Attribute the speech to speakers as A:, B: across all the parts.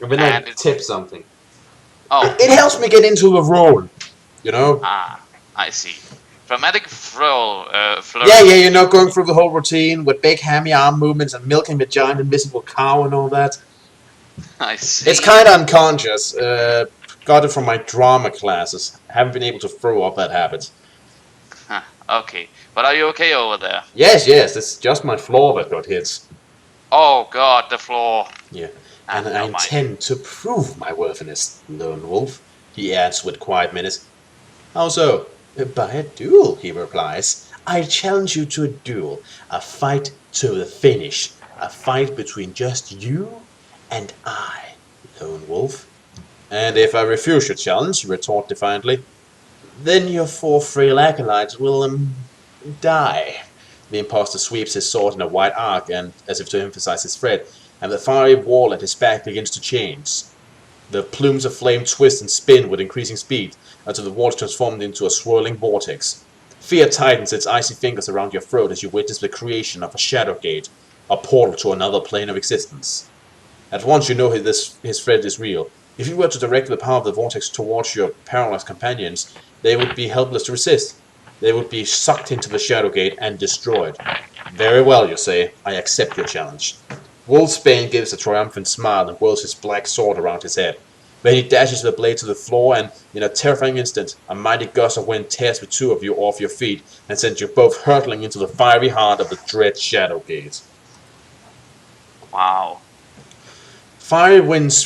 A: And when I tip something,
B: Oh.
A: it helps me get into the role, you know?
B: Ah, I see. Dramatic
A: Yeah,
B: flourish.
A: you know, going through the whole routine with big hammy arm movements and milking the giant invisible cow and all that.
B: I
A: It's
B: see.
A: kind of unconscious. Got it from my drama classes. Haven't been able to throw off that habit.
B: Huh, okay, but are you okay over there?
A: Yes, it's just my floor that got hit.
B: Oh God, the floor.
A: Yeah,
B: Ah,
A: and I
B: never mind.
A: intend to prove my worthiness, Lone Wolf, he adds with quiet menace. How so? By a duel, he replies. I challenge you to a duel, a fight to the finish, a fight between just you and I, Lone Wolf. And if I refuse your challenge, you retort defiantly, then your four frail acolytes will, die. The impostor sweeps his sword in a wide arc, and as if to emphasize his threat, and the fiery wall at his back begins to change. The plumes of flame twist and spin with increasing speed, until the wall is transformed into a swirling vortex. Fear tightens its icy fingers around your throat as you witness the creation of a shadow gate, a portal to another plane of existence. At once you know his threat is real. If you were to direct the power of the vortex towards your paralyzed companions, they would be helpless to resist. They would be sucked into the Shadow Gate and destroyed. Very well, you say. I accept your challenge. Wolfsbane gives a triumphant smile and whirls his black sword around his head. Then he dashes the blade to the floor, and in a terrifying instant, a mighty gust of wind tears the two of you off your feet and sends you both hurtling into the fiery heart of the dread Shadow Gate.
B: Wow.
A: Fiery winds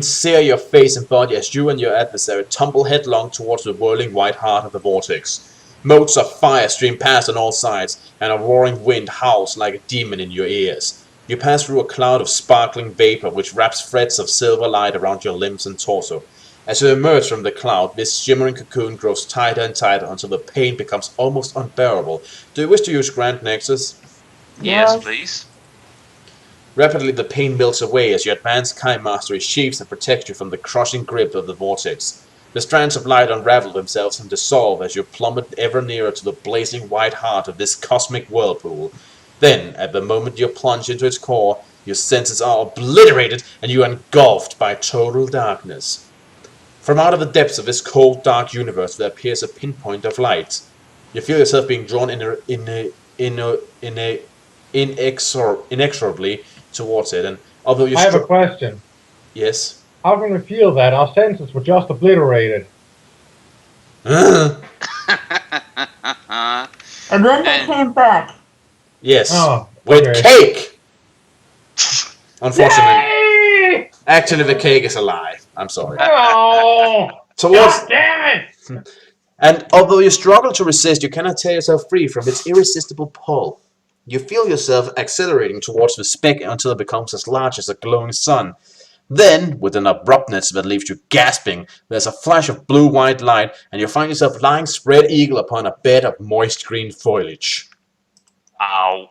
A: sear your face and body as you and your adversary tumble headlong towards the whirling white heart of the vortex. Motes of fire stream past on all sides, and a roaring wind howls like a demon in your ears. You pass through a cloud of sparkling vapor which wraps threads of silver light around your limbs and torso. As you emerge from the cloud, this shimmering cocoon grows tighter and tighter until the pain becomes almost unbearable. Do you wish to use Grand Nexus?
B: Yes,
C: Yes.
B: please.
A: Rapidly the pain melts away as your advanced Kai Mastery sheaves and protects you from the crushing grip of the vortex. The strands of light unravel themselves and dissolve as you plummet ever nearer to the blazing white heart of this cosmic whirlpool. Then, at the moment you plunge into its core, your senses are obliterated and you are engulfed by total darkness. From out of the depths of this cold, dark universe there appears a pinpoint of light. You feel yourself being drawn inexorably towards it, and although you
C: I have a question.
A: yes.
C: How can we feel that? Our senses were just obliterated.
A: Yes.
C: And
D: then they came back.
C: Oh,
A: With
C: okay.
A: cake! Unfortunately.
C: Yay!
A: Actually, the cake is alive. I'm sorry.
C: Oh!
A: Towards,
C: God damn it!
A: and although you struggle to resist, you cannot tear yourself free from its irresistible pull. You feel yourself accelerating towards the speck until it becomes as large as a glowing sun. Then, with an abruptness that leaves you gasping, there's a flash of blue-white light, and you find yourself lying spread eagle upon a bed of moist green foliage.
B: Ow.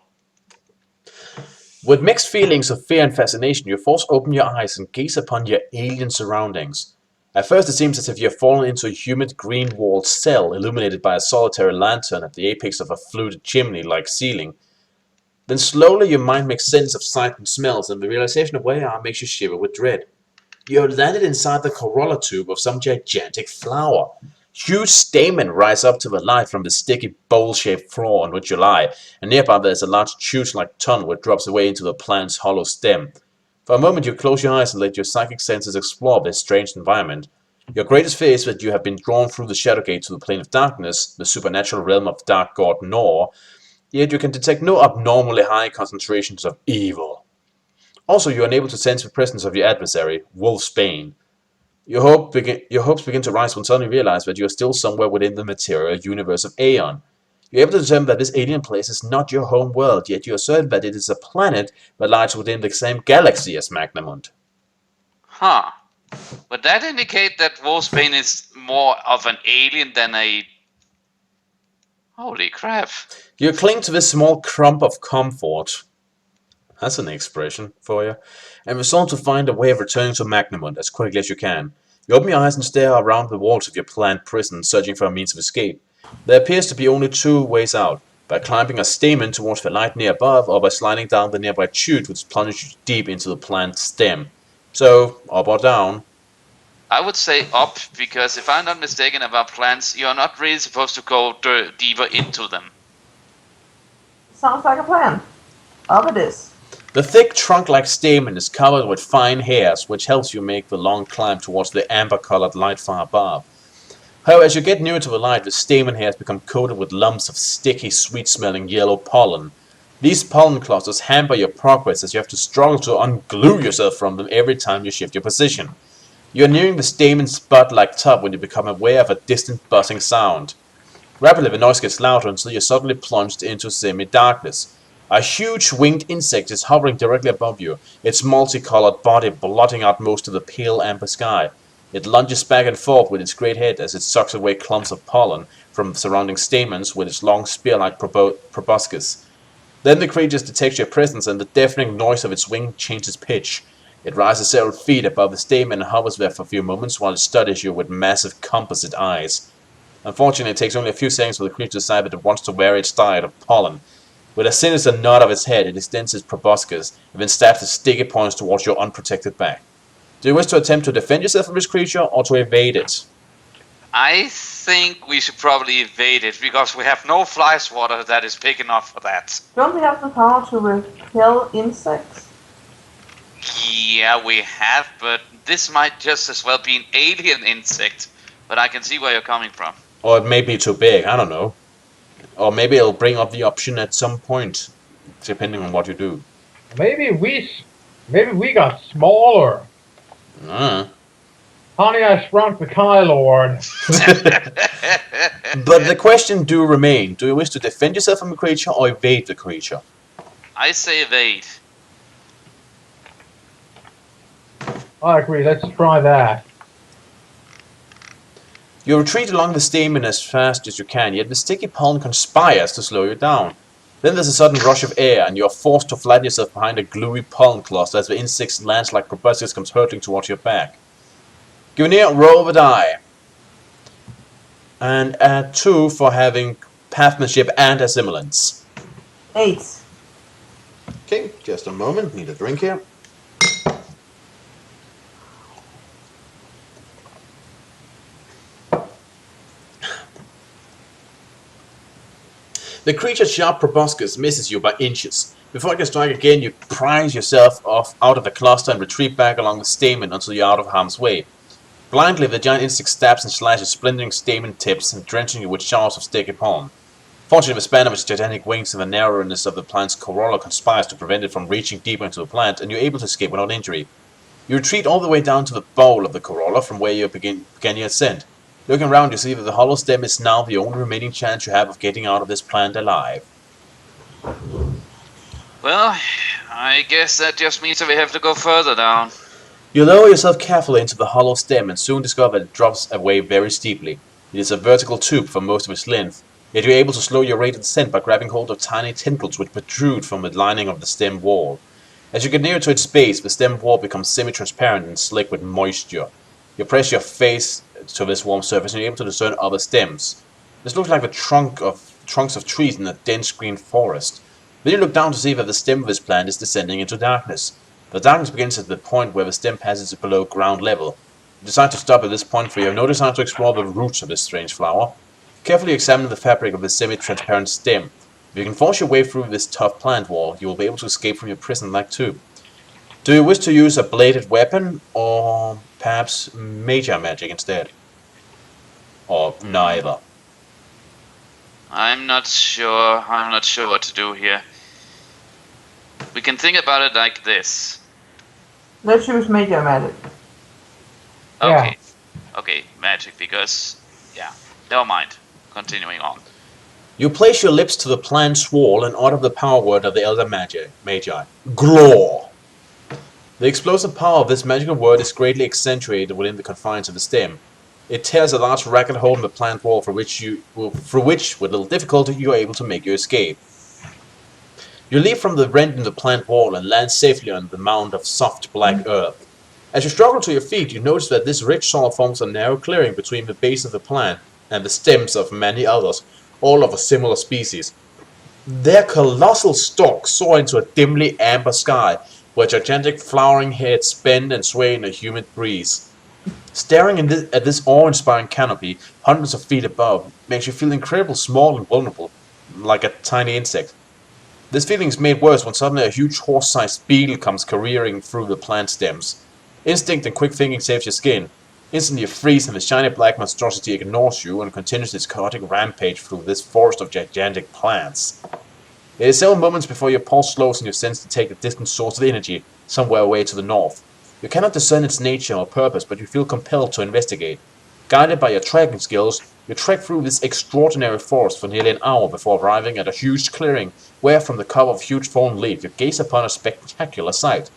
A: With mixed feelings of fear and fascination, you force open your eyes and gaze upon your alien surroundings. At first it seems as if you have fallen into a humid green-walled cell illuminated by a solitary lantern at the apex of a fluted chimney-like ceiling. Then slowly your mind makes sense of sight and smells, and the realization of where you are makes you shiver with dread. You have landed inside the corolla tube of some gigantic flower. Huge stamen rise up to the light from the sticky bowl-shaped floor on which you lie, and nearby there is a large tube-like tunnel which drops away into the plant's hollow stem. For a moment you close your eyes and let your psychic senses explore this strange environment. Your greatest fear is that you have been drawn through the Shadow Gate to the plane of darkness, the supernatural realm of dark god Nor, yet you can detect no abnormally high concentrations of evil. Also, you are unable to sense the presence of your adversary, Wolfsbane. Your hopes begin to rise when suddenly you realize that you are still somewhere within the material universe of Aeon. You're able to determine that this alien place is not your home world, yet you are certain that it is a planet that lies within the same galaxy as Magnamund.
B: Huh. Would that indicate that Wolfsbane is more of an alien than a... Holy crap.
A: You cling to this small crumb of comfort. That's an expression for you. And resolve to find a way of returning to Magnamund as quickly as you can. You open your eyes and stare around the walls of your planned prison, searching for a means of escape. There appears to be only two ways out, by climbing a stamen towards the light near above, or by sliding down the nearby chute which plunges you deep into the plant's stem. So, up or down?
B: I would say up, because if I'm not mistaken about plants, you're not really supposed to go deeper into them.
D: Sounds like a plan. Up it is.
A: The thick trunk-like stamen is covered with fine hairs, which helps you make the long climb towards the amber-colored light far above. However, as you get nearer to the light, the stamen hairs become coated with lumps of sticky, sweet-smelling yellow pollen. These pollen clusters hamper your progress as you have to struggle to unglue yourself from them every time you shift your position. You are nearing the stamen's bud-like top when you become aware of a distant buzzing sound. Rapidly, the noise gets louder until you're suddenly plunged into semi-darkness. A huge winged insect is hovering directly above you, its multicolored body blotting out most of the pale amber sky. It lunges back and forth with its great head as it sucks away clumps of pollen from surrounding stamens with its long spear-like proboscis. Then the creature detects your presence, and the deafening noise of its wing changes pitch. It rises several feet above the stamen and hovers there for a few moments while it studies you with massive composite eyes. Unfortunately, it takes only a few seconds for the creature to decide that it wants to vary its diet of pollen. With a sinister nod of its head, it extends its proboscis and then stabs its sticky points towards your unprotected back. Do you wish to attempt to defend yourself from this creature or to evade it?
B: I think we should probably evade it, because we have no fly swatter that is big enough for that.
D: Don't we have the power to repel insects?
B: Yeah, we have, but this might just as well be an alien insect. But I can see where you're coming from.
A: Or it may be too big, I don't know. Or maybe it'll bring up the option at some point, depending on what you do.
C: Maybe we got smaller. Honey, I Shrunk the Kylord.
A: But the question do remain. Do you wish to defend yourself from the creature or evade the creature?
B: I say evade.
C: I agree, let's try that.
A: You retreat along the stamen as fast as you can, yet the sticky pollen conspires to slow you down. Then there's a sudden rush of air, and you are forced to flatten yourself behind a gluey pollen cluster as the insect's lance-like proboscis comes hurtling towards your back. Give me a roll of a die. And add 2 for having pathmanship and assimilance.
D: 8.
A: Okay, just a moment. Need a drink here. The creature's sharp proboscis misses you by inches. Before it can strike again, you prise yourself out of the cluster and retreat back along the stamen until you're out of harm's way. Blindly, the giant insect stabs and slashes splintering stamen tips and drenching you with showers of sticky pollen. Fortunately, the span of its gigantic wings and the narrowness of the plant's corolla conspires to prevent it from reaching deeper into the plant, and you're able to escape without injury. You retreat all the way down to the bowl of the corolla from where you began your ascent. Looking around, you see that the hollow stem is now the only remaining chance you have of getting out of this plant alive.
B: Well, I guess that just means that we have to go further down.
A: You lower yourself carefully into the hollow stem and soon discover that it drops away very steeply. It is a vertical tube for most of its length, yet you're able to slow your rate of descent by grabbing hold of tiny tentacles which protrude from the lining of the stem wall. As you get nearer to its base, the stem wall becomes semi-transparent and slick with moisture. You press your face to this warm surface and you're able to discern other stems. This looks like the trunks of trees in a dense green forest. Then you look down to see that the stem of this plant is descending into darkness. The darkness begins at the point where the stem passes below ground level. You decide to stop at this point, for you have no desire to explore the roots of this strange flower. Carefully examine the fabric of the semi-transparent stem. If you can force your way through this tough plant wall, you will be able to escape from your prison-like tube. Do you wish to use a bladed weapon, or perhaps major magic instead? Or neither?
B: I'm not sure what to do here. We can think about it like this.
D: Let's use major magic.
B: Okay. Okay, magic, because... yeah, never mind. Continuing on.
A: You place your lips to the plant's wall and utter the power word of the Elder Magi. Glaw! The explosive power of this magical word is greatly accentuated within the confines of the stem. It tears a large ragged hole in the plant wall through which, with little difficulty, you are able to make your escape. You leap from the rent in the plant wall and land safely on the mound of soft black earth. As you struggle to your feet, you notice that this rich soil forms a narrow clearing between the base of the plant and the stems of many others, all of a similar species. Their colossal stalks soar into a dimly amber sky, where gigantic flowering heads bend and sway in a humid breeze. Staring at this awe-inspiring canopy, hundreds of feet above, makes you feel incredibly small and vulnerable, like a tiny insect. This feeling is made worse when suddenly a huge horse-sized beetle comes careering through the plant stems. Instinct and quick thinking saves your skin. Instantly you freeze and the shiny black monstrosity ignores you and continues its chaotic rampage through this forest of gigantic plants. It is several moments before your pulse slows and you sense to take a distant source of energy somewhere away to the north. You cannot discern its nature or purpose, but you feel compelled to investigate. Guided by your tracking skills, you trek through this extraordinary forest for nearly an hour before arriving at a huge clearing where, from the cover of huge fallen leaves, you gaze upon a spectacular sight.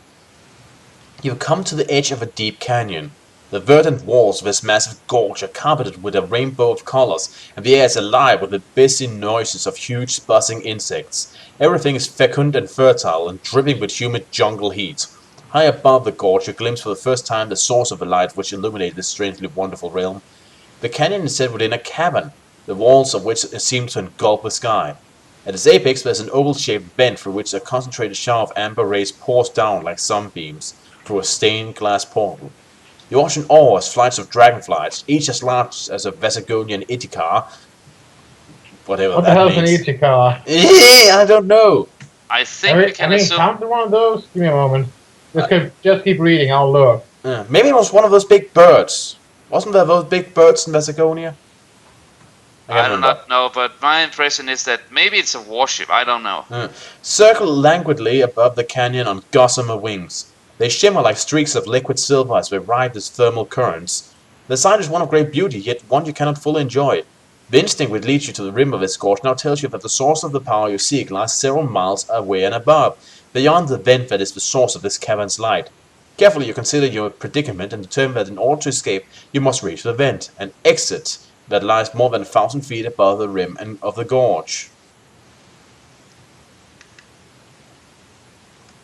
A: You come to the edge of a deep canyon. The verdant walls of this massive gorge are carpeted with a rainbow of colors, and the air is alive with the busy noises of huge buzzing insects. Everything is fecund and fertile and dripping with humid jungle heat. High above the gorge you glimpse for the first time the source of the light which illuminated this strangely wonderful realm. The canyon is set within a cavern, the walls of which seem to engulf the sky. At its apex there is an oval-shaped vent through which a concentrated shower of amber rays pours down like sunbeams through a stained glass portal. You watch in awe as flights of dragonflies, each as large as a Vesagonian Iticar, whatever
C: What the
A: that
C: hell's an
A: means.
C: Ichikar?
A: I don't know.
B: I think we can assume.
C: Encountered one of those? Give me a moment. Just keep reading, I'll look.
A: Maybe it was one of those big birds. Wasn't there those big birds in Vesagonia?
B: I do not know, but my impression is that maybe it's a warship. I don't know.
A: Circle languidly above the canyon on gossamer wings. They shimmer like streaks of liquid silver as they ride as thermal currents. The sight is one of great beauty, yet one you cannot fully enjoy. The instinct which leads you to the rim of this gorge now tells you that the source of the power you seek lies several miles away and above, beyond the vent that is the source of this cavern's light. Carefully you consider your predicament and determine that in order to escape, you must reach the vent, an exit that lies more than 1,000 feet above the rim of the gorge.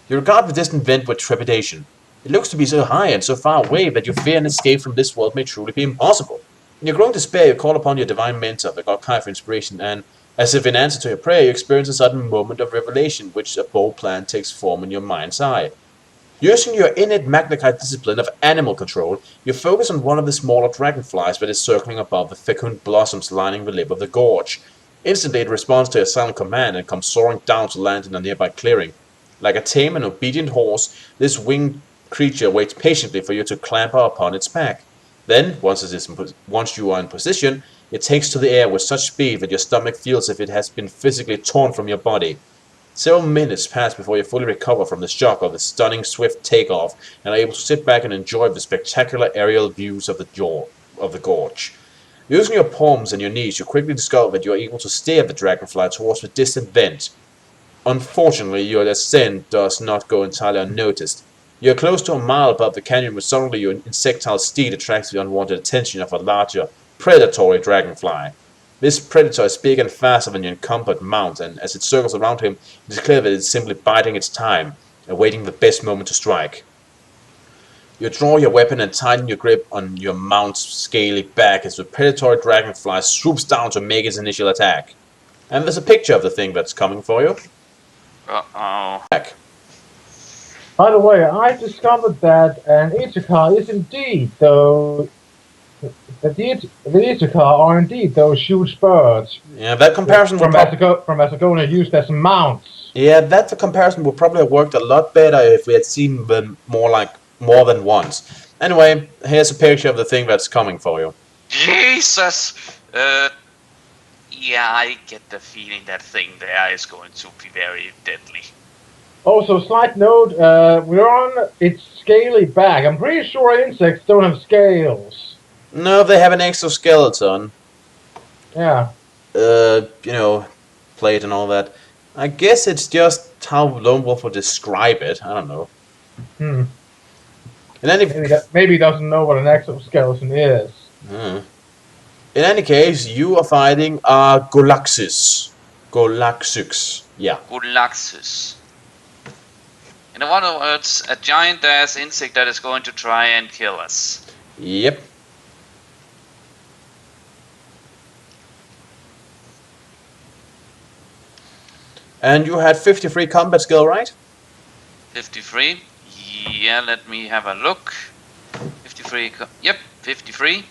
A: You regard the distant vent with trepidation. It looks to be so high and so far away that you fear an escape from this world may truly be impossible. In your growing despair, you call upon your divine mentor, the god Kai, for inspiration, and, as if in answer to your prayer, you experience a sudden moment of revelation, which a bold plan takes form in your mind's eye. Using your innate magnified discipline of animal control, you focus on one of the smaller dragonflies that is circling above the fecund blossoms lining the lip of the gorge. Instantly it responds to your silent command and comes soaring down to land in a nearby clearing. Like a tame and obedient horse, this winged creature waits patiently for you to clamber upon its back. Then, once you are in position, it takes to the air with such speed that your stomach feels as if it has been physically torn from your body. Several minutes pass before you fully recover from the shock of the stunning, swift takeoff and are able to sit back and enjoy the spectacular aerial views of the gorge. Using your palms and your knees, you quickly discover that you are able to steer the dragonfly towards the distant vent. Unfortunately, your ascent does not go entirely unnoticed. You are close to a mile above the canyon when suddenly your insectile steed attracts the unwanted attention of a larger, predatory dragonfly. This predator is big and faster than your encumbered mount, and as it circles around him, it is clear that it is simply biding its time, awaiting the best moment to strike. You draw your weapon and tighten your grip on your mount's scaly back as the predatory dragonfly swoops down to make its initial attack. And there's a picture of the thing that's coming for you.
B: Uh-oh.
C: By the way, I discovered that an Ichikar is indeed that the Ichikar are indeed those huge birds.
A: Yeah, that comparison
C: from Macedonia used as mounts.
A: Yeah, that comparison would probably have worked a lot better if we had seen them more than once. Anyway, here's a picture of the thing that's coming for you.
B: Jesus! Yeah, I get the feeling that thing there is going to be very deadly.
C: Also, slight note, we're on its scaly back. I'm pretty sure insects don't have scales.
A: No, they have an exoskeleton.
C: Yeah.
A: Plate and all that. I guess it's just how Lone Wolf would describe it. I don't know. And then
C: maybe he doesn't know what an exoskeleton is.
A: In any case, you are fighting Golaxus. Yeah.
B: Golaxus. In other words, a giant-ass insect that is going to try and kill us.
A: Yep. And you had 53 combat skill, right?
B: 53. Yeah, let me have a look. 53. Yep, 53.